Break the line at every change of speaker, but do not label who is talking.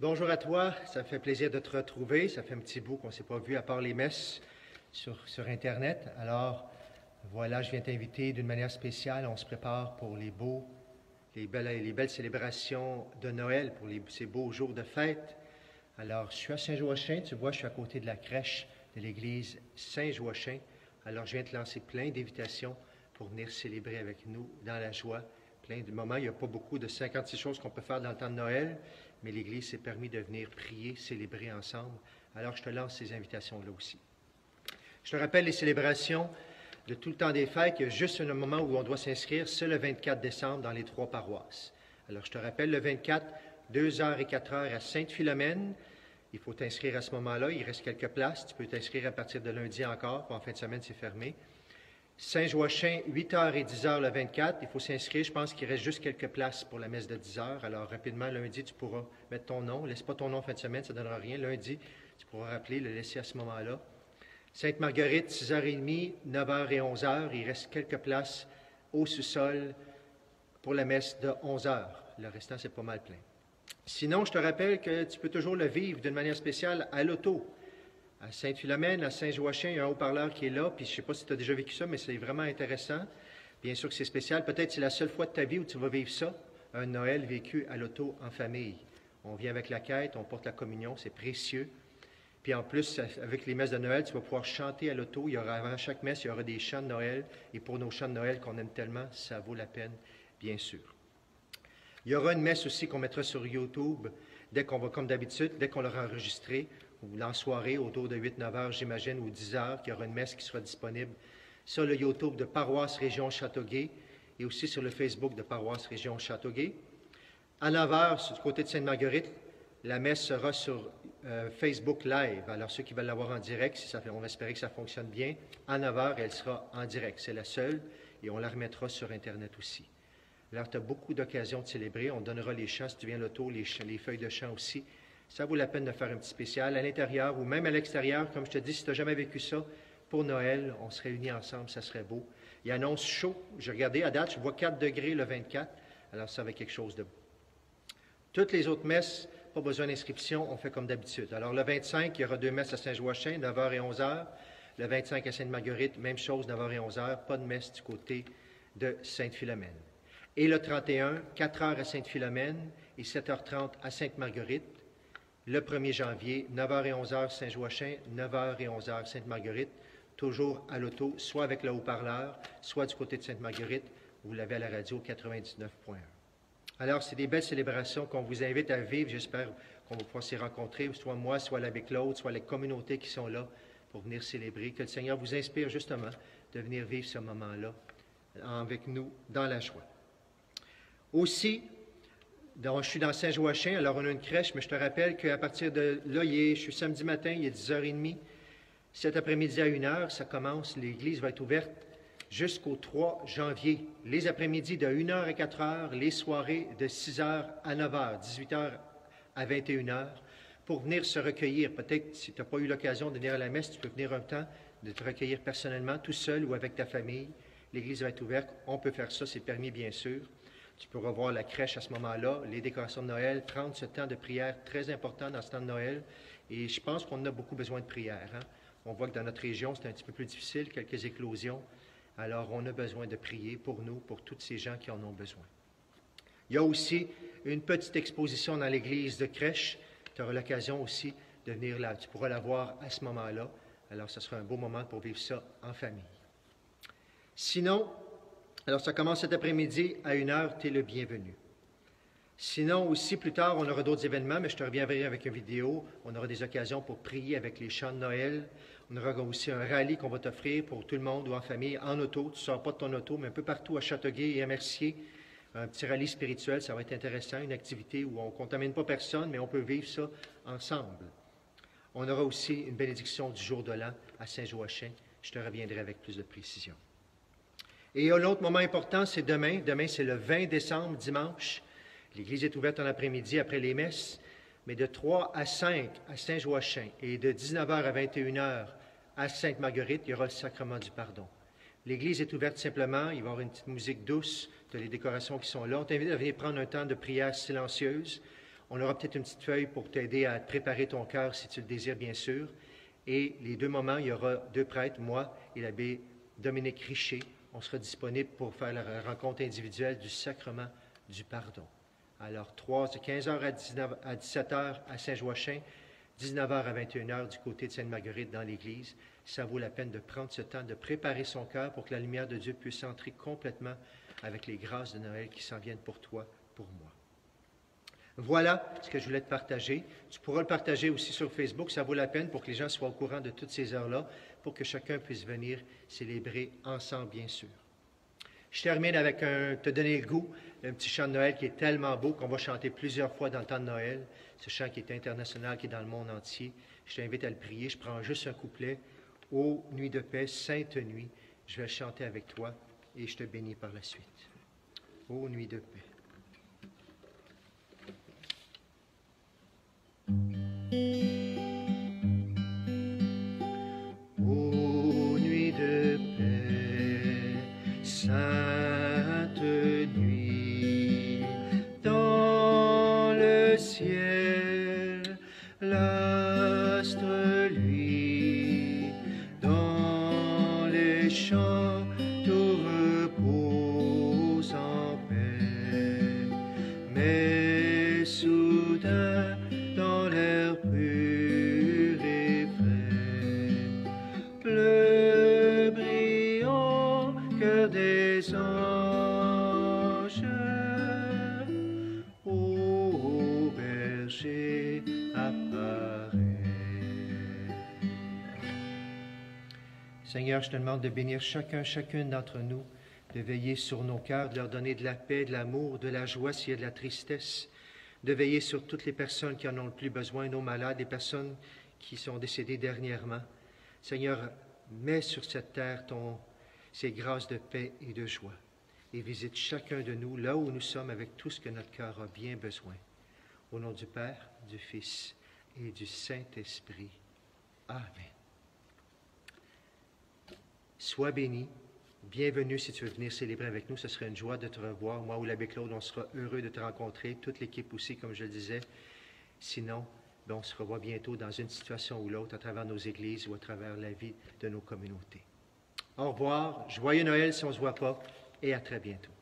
Bonjour à toi, ça me fait plaisir de te retrouver. Ça fait un petit bout qu'on ne s'est pas vu à part les messes sur Internet. Alors, voilà, je viens t'inviter d'une manière spéciale. On se prépare pour les belles célébrations de Noël, pour ces beaux jours de fête. Alors, je suis à Saint-Joachim, tu vois, je suis à côté de la crèche de l'église Saint-Joachim. Alors, je viens te lancer plein d'invitations pour venir célébrer avec nous dans la joie. Plein de moments, il n'y a pas beaucoup de 56 choses qu'on peut faire dans le temps de Noël, mais l'Église s'est permis de venir prier, célébrer ensemble. Alors, je te lance ces invitations-là aussi. Je te rappelle les célébrations de tout le temps des fêtes. Il y a juste un moment où on doit s'inscrire, c'est le 24 décembre dans les 3 paroisses. Alors, je te rappelle, le 24, 2h et 4h à Sainte-Philomène. Il faut t'inscrire à ce moment-là. Il reste quelques places. Tu peux t'inscrire à partir de lundi encore. En fin de semaine, c'est fermé. Saint-Joachim, 8h et 10h le 24. Il faut s'inscrire. Je pense qu'il reste juste quelques places pour la messe de 10h. Alors, rapidement, lundi, tu pourras mettre ton nom. Laisse pas ton nom en fin de semaine, ça ne donnera rien. Lundi, tu pourras rappeler, le laisser à ce moment-là. Sainte-Marguerite, 6h30, 9h et 11h. Il reste quelques places au sous-sol pour la messe de 11h. Le restant, c'est pas mal plein. Sinon, je te rappelle que tu peux toujours le vivre d'une manière spéciale à l'auto. À Sainte-Philomène, à Saint-Joachim, il y a un haut-parleur qui est là, puis je ne sais pas si tu as déjà vécu ça, mais c'est vraiment intéressant. Bien sûr que c'est spécial. Peut-être que c'est la seule fois de ta vie où tu vas vivre ça, un Noël vécu à l'auto en famille. On vient avec la quête, on porte la communion, c'est précieux. Puis en plus, avec les messes de Noël, tu vas pouvoir chanter à l'auto. Avant chaque messe, il y aura des chants de Noël. Et pour nos chants de Noël qu'on aime tellement, ça vaut la peine, bien sûr. Il y aura une messe aussi qu'on mettra sur YouTube dès qu'on va, comme d'habitude, dès qu'on l'aura enregistrée, ou en soirée, autour de 8-9 heures, j'imagine, ou 10 heures, qu'il y aura une messe qui sera disponible sur le YouTube de Paroisse Région Châteauguay et aussi sur le Facebook de Paroisse Région Châteauguay. À 9 heures, du côté de Sainte-Marguerite, la messe sera sur Facebook Live. Alors, ceux qui veulent l'avoir en direct, on va espérer que ça fonctionne bien. À 9 heures, elle sera en direct. C'est la seule et on la remettra sur Internet aussi. Alors, tu as beaucoup d'occasions de célébrer. On donnera les chants, si tu viens à l'auto, les feuilles de chant aussi. Ça vaut la peine de faire un petit spécial à l'intérieur ou même à l'extérieur. Comme je te dis, si tu n'as jamais vécu ça, pour Noël, on se réunit ensemble, ça serait beau. Il annonce chaud. J'ai regardé à date, je vois 4 degrés le 24. Alors, ça va être quelque chose de beau. Toutes les autres messes, pas besoin d'inscription, on fait comme d'habitude. Alors, le 25, il y aura 2 messes à Saint-Joachim, 9h et 11h. Le 25 à Sainte-Marguerite, même chose, 9h et 11h. Pas de messe du côté de Sainte-Philomène. Et le 31, 4h à Sainte-Philomène et 7h30 à Sainte-Marguerite. Le 1er janvier, 9h et 11h Saint-Joachim, 9h et 11h Sainte-Marguerite, toujours à l'auto, soit avec le haut-parleur, soit du côté de Sainte-Marguerite, vous l'avez à la radio 99.1. Alors, c'est des belles célébrations qu'on vous invite à vivre. J'espère qu'on va pouvoir s'y rencontrer, soit moi, soit l'abbé Claude, soit les communautés qui sont là pour venir célébrer. Que le Seigneur vous inspire justement de venir vivre ce moment-là avec nous dans la joie. Aussi, je suis dans Saint-Joachim, alors on a une crèche, mais je te rappelle qu'à partir de là, je suis samedi matin, il est 10h30. Cet après-midi à 1h, ça commence, l'église va être ouverte jusqu'au 3 janvier. Les après-midi de 1h à 4h, les soirées de 6h à 9h, 18h à 21h, pour venir se recueillir. Peut-être, si tu n'as pas eu l'occasion de venir à la messe, tu peux venir un temps de te recueillir personnellement, tout seul ou avec ta famille. L'église va être ouverte, on peut faire ça, c'est permis bien sûr. Tu pourras voir la crèche à ce moment-là, les décorations de Noël, prendre ce temps de prière très important dans ce temps de Noël. Et je pense qu'on a beaucoup besoin de prière. Hein? On voit que dans notre région, c'est un petit peu plus difficile, quelques éclosions. Alors, on a besoin de prier pour nous, pour tous ces gens qui en ont besoin. Il y a aussi une petite exposition dans l'église de crèche. Tu auras l'occasion aussi de venir là. Tu pourras la voir à ce moment-là. Alors, ce sera un beau moment pour vivre ça en famille. Sinon, alors ça commence cet après-midi à 1h, tu es le bienvenu. Sinon, aussi, plus tard, on aura d'autres événements, mais je te reviendrai avec une vidéo. On aura des occasions pour prier avec les chants de Noël. On aura aussi un rallye qu'on va t'offrir pour tout le monde ou en famille, en auto. Tu ne sors pas de ton auto, mais un peu partout à Châteauguay et à Mercier. Un petit rallye spirituel, ça va être intéressant, une activité où on ne contamine pas personne, mais on peut vivre ça ensemble. On aura aussi une bénédiction du jour de l'an à Saint-Joachim. Je te reviendrai avec plus de précision. Et l'autre moment important, c'est demain. Demain, c'est le 20 décembre, dimanche. L'église est ouverte en après-midi après les messes, mais de 3 à 5 à Saint-Joachim et de 19h à 21h à Sainte-Marguerite, il y aura le sacrement du pardon. L'église est ouverte simplement, il va y avoir une petite musique douce, de les décorations qui sont là. On t'invite à venir prendre un temps de prière silencieuse. On aura peut-être une petite feuille pour t'aider à préparer ton cœur si tu le désires, bien sûr. Et les 2 moments, il y aura 2 prêtres, moi et l'abbé Dominique Richer. On sera disponible pour faire la rencontre individuelle du sacrement du pardon. Alors, 15h à 17h à Saint-Joachim, 19h à 21h du côté de Sainte-Marguerite dans l'Église. Ça vaut la peine de prendre ce temps, de préparer son cœur pour que la lumière de Dieu puisse entrer complètement avec les grâces de Noël qui s'en viennent pour toi, pour moi. Voilà ce que je voulais te partager. Tu pourras le partager aussi sur Facebook. Ça vaut la peine pour que les gens soient au courant de toutes ces heures-là, pour que chacun puisse venir célébrer ensemble, bien sûr. Je termine avec te donner le goût, un petit chant de Noël qui est tellement beau qu'on va chanter plusieurs fois dans le temps de Noël. Ce chant qui est international, qui est dans le monde entier. Je t'invite à le prier. Je prends juste un couplet. Ô nuit de paix, sainte nuit, je vais le chanter avec toi et je te bénis par la suite. Ô nuit de paix. Ô nuit de paix, sainte nuit, dans le ciel, l'astre luit, dans les champs, tout repose en paix. Mais soudain, dans l'air pur et frais, le brillant cœur des anges, ô berger apparaît. Seigneur, je te demande de bénir chacune d'entre nous, de veiller sur nos cœurs, de leur donner de la paix, de l'amour, de la joie s'il y a de la tristesse, de veiller sur toutes les personnes qui en ont le plus besoin, nos malades, les personnes qui sont décédées dernièrement. Seigneur, mets sur cette terre ces grâces de paix et de joie et visite chacun de nous là où nous sommes avec tout ce que notre cœur a bien besoin. Au nom du Père, du Fils et du Saint-Esprit. Amen. Sois béni. Bienvenue si tu veux venir célébrer avec nous. Ce serait une joie de te revoir. Moi ou l'abbé Claude, on sera heureux de te rencontrer. Toute l'équipe aussi, comme je le disais. Sinon, on se revoit bientôt dans une situation ou l'autre à travers nos églises ou à travers la vie de nos communautés. Au revoir. Joyeux Noël si on ne se voit pas et à très bientôt.